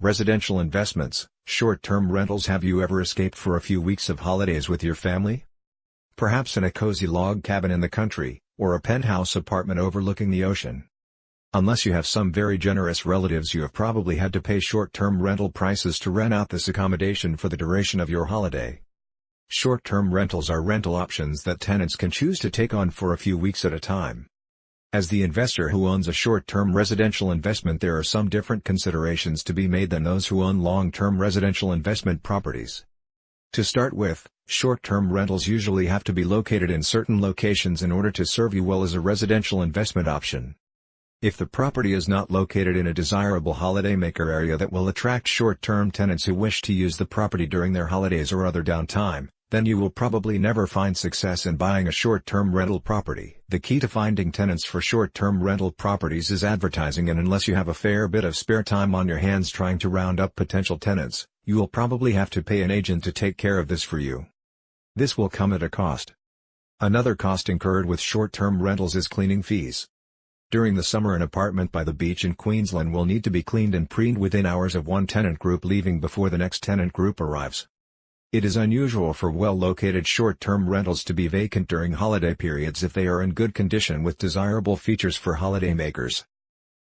Residential investments, short-term rentals. Have you ever escaped for a few weeks of holidays with your family? Perhaps in a cozy log cabin in the country, or a penthouse apartment overlooking the ocean. Unless you have some very generous relatives, you have probably had to pay short-term rental prices to rent out this accommodation for the duration of your holiday. Short-term rentals are rental options that tenants can choose to take on for a few weeks at a time. As the investor who owns a short-term residential investment, there are some different considerations to be made than those who own long-term residential investment properties. To start with, short-term rentals usually have to be located in certain locations in order to serve you well as a residential investment option. If the property is not located in a desirable holidaymaker area that will attract short-term tenants who wish to use the property during their holidays or other downtime, then you will probably never find success in buying a short-term rental property. The key to finding tenants for short-term rental properties is advertising, and unless you have a fair bit of spare time on your hands trying to round up potential tenants, you will probably have to pay an agent to take care of this for you. This will come at a cost. Another cost incurred with short-term rentals is cleaning fees. During the summer, an apartment by the beach in Queensland will need to be cleaned and preened within hours of one tenant group leaving before the next tenant group arrives. It is unusual for well-located short-term rentals to be vacant during holiday periods if they are in good condition with desirable features for holidaymakers.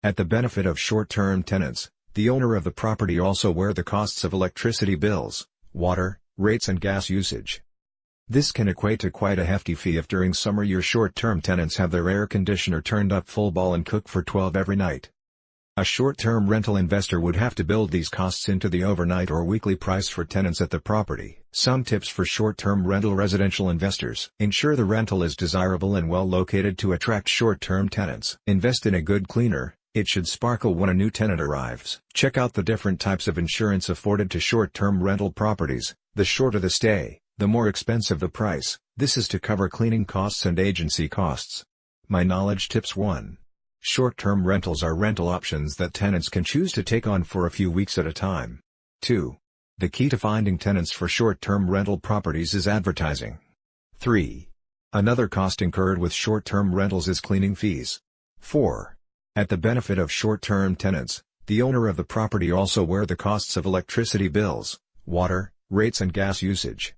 At the benefit of short-term tenants, the owner of the property also wears the costs of electricity bills, water, rates and gas usage. This can equate to quite a hefty fee if during summer your short-term tenants have their air conditioner turned up full ball and cook for 12 every night. A short-term rental investor would have to build these costs into the overnight or weekly price for tenants at the property. Some tips for short-term rental residential investors: ensure the rental is desirable and well located to attract short-term tenants. Invest in a good cleaner, it should sparkle when a new tenant arrives. Check out the different types of insurance afforded to short-term rental properties. The shorter the stay, the more expensive the price. This is to cover cleaning costs and agency costs. My knowledge tips: 1. Short-term rentals are rental options that tenants can choose to take on for a few weeks at a time. 2. The key to finding tenants for short-term rental properties is advertising. 3. Another cost incurred with short-term rentals is cleaning fees. 4. At the benefit of short-term tenants, the owner of the property also wears the costs of electricity bills, water, rates and gas usage.